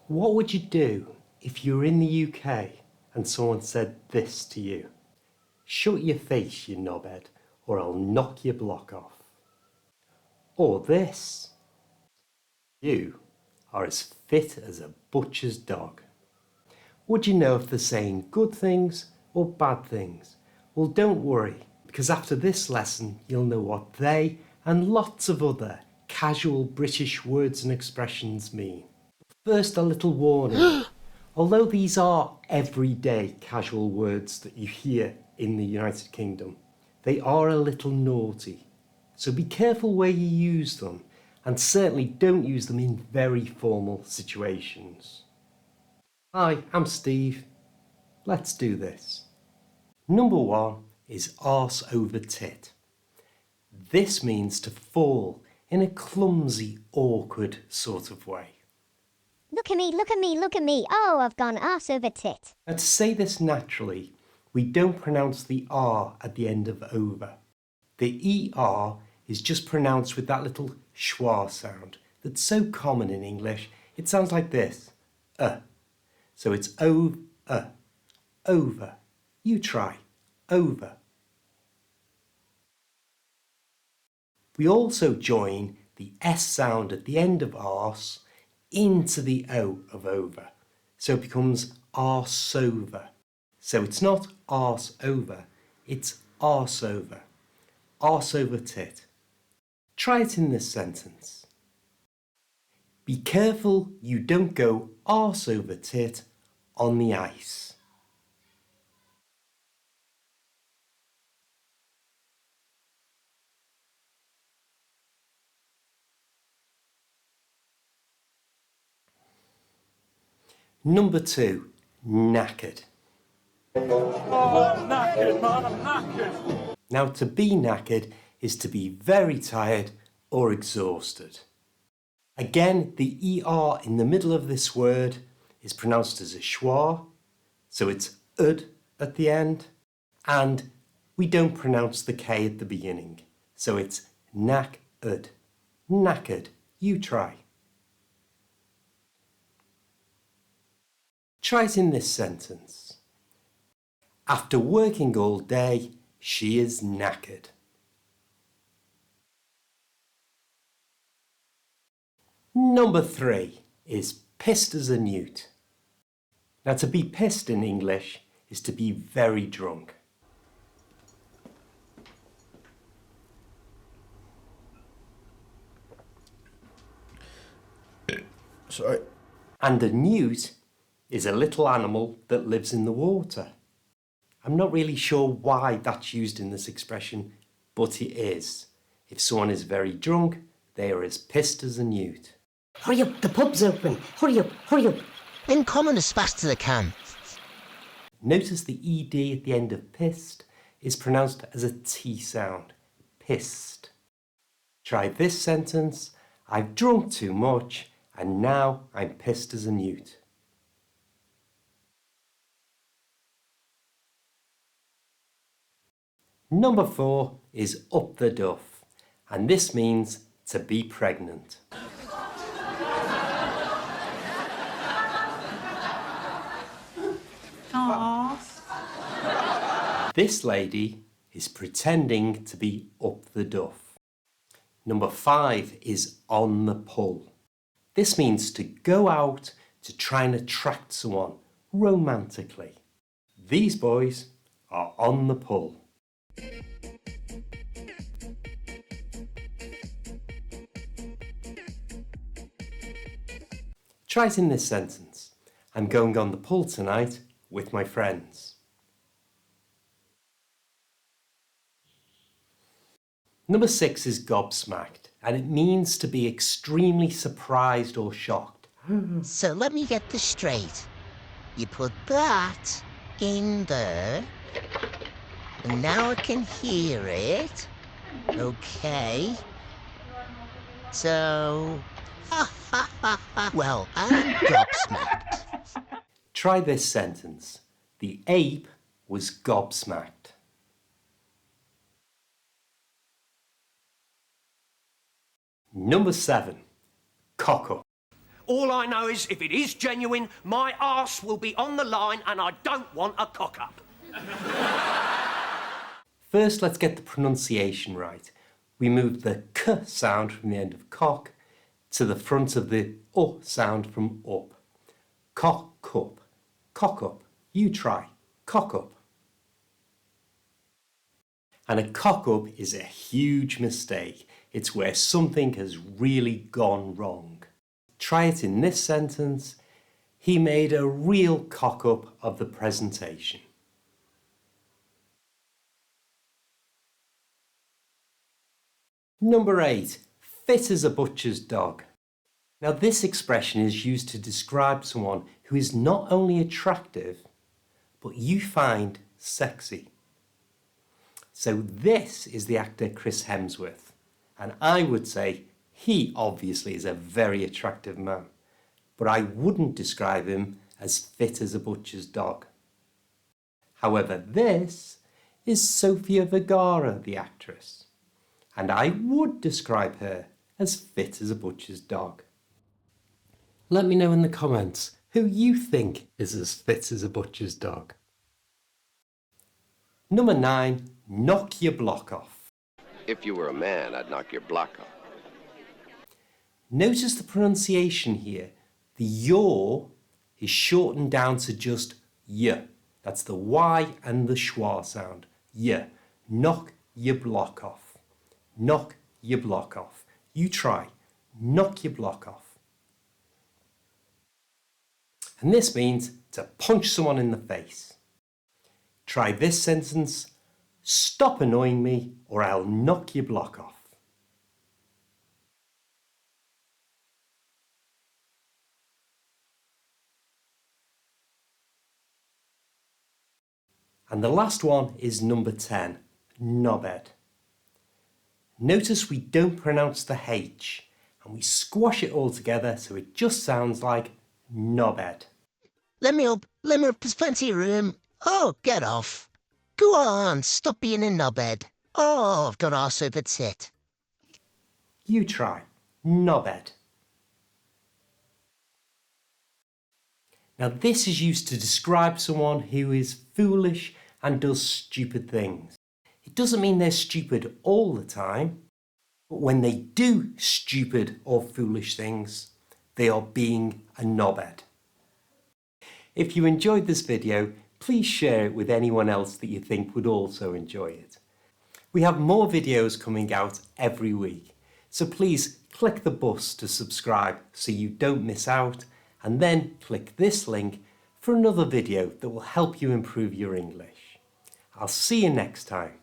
What would you do if you were in the UK and someone said this to you? Shut your face, you knobhead, or I'll knock your block off. Or this. You are as fit as a butcher's dog. Would you know if they're saying good things or bad things? Well, don't worry, because after this lesson, you'll know what they and lots of other casual British words and expressions mean. First, a little warning. Although these are everyday casual words that you hear in the United Kingdom, they are a little naughty. So be careful where you use them, and certainly don't use them in very formal situations. Hi, I'm Steve. Let's do this. Number 1 is arse over tit. This means to fall in a clumsy, awkward sort of way. Look at me, look at me, look at me. Oh, I've gone arse over tit. Now, to say this naturally, we don't pronounce the R at the end of over. The ER is just pronounced with that little schwa sound that's so common in English. It sounds like this. So it's over. You try. Over. We also join the S sound at the end of arse into the O of over. So it becomes arse-over. So it's not arse over, it's arse over. Arse over tit. Try it in this sentence. Be careful you don't go arse over tit on the ice. Number 2, knackered. Oh, I'm knackered, man, I'm knackered. Now, to be knackered is to be very tired or exhausted. Again, the ER in the middle of this word is pronounced as a schwa, so it's ud at the end, and we don't pronounce the K at the beginning, so it's knack-ud. Knackered. You try. Try it in this sentence. After working all day, she is knackered. Number 3 is pissed as a newt. Now, to be pissed in English is to be very drunk. Sorry. And a newt is a little animal that lives in the water. I'm not really sure why that's used in this expression, but it is. If someone is very drunk, they are as pissed as a newt. Hurry up, the pub's open. Hurry up, hurry up. Then come on as fast as I can. Notice the ED at the end of pissed is pronounced as a T sound. Pissed. Try this sentence. I've drunk too much and now I'm pissed as a newt. Number 4 is up the duff, and this means to be pregnant. Aww. This lady is pretending to be up the duff. Number 5 is on the pull. This means to go out to try and attract someone romantically. These boys are on the pull. Try it in this sentence. I'm going on the pull tonight with my friends. Number 6 is gobsmacked, and it means to be extremely surprised or shocked. So let me get this straight. You put that in there, and now I can hear it. Okay. So, well, I'm gobsmacked. Try this sentence. The ape was gobsmacked. Number 7, cock up. All I know is if it is genuine, my arse will be on the line and I don't want a cock-up. First, let's get the pronunciation right. We moved the k sound from the end of cock to the front of the sound from up. Cock up, cock up. You try, cock up. And a cock up is a huge mistake. It's where something has really gone wrong. Try it in this sentence. He made a real cock up of the presentation. Number 8, fit as a butcher's dog. Now this expression is used to describe someone who is not only attractive, but you find sexy. So this is the actor Chris Hemsworth, and I would say he obviously is a very attractive man, but I wouldn't describe him as fit as a butcher's dog. However, this is Sofia Vergara, the actress, and I would describe her as fit as a butcher's dog. Let me know in the comments who you think is as fit as a butcher's dog. Number 9, knock your block off. If you were a man, I'd knock your block off. Notice the pronunciation here. The yaw is shortened down to just y. That's the y and the schwa sound. Y. Knock your block off. Knock your block off. You try. Knock your block off. And this means to punch someone in the face. Try this sentence. Stop annoying me or I'll knock your block off. And the last one is number 10, knobhead. Notice we don't pronounce the H and we squash it all together so it just sounds like knobhead. Let me up, there's plenty of room. Oh, get off. Go on, stop being a knobhead. Oh, I've got arse over tit. You try, knobhead. Now this is used to describe someone who is foolish and does stupid things. It doesn't mean they're stupid all the time, but when they do stupid or foolish things, they are being a knobhead. If you enjoyed this video, please share it with anyone else that you think would also enjoy it. We have more videos coming out every week, so please click the bus to subscribe so you don't miss out, and then click this link for another video that will help you improve your English. I'll see you next time.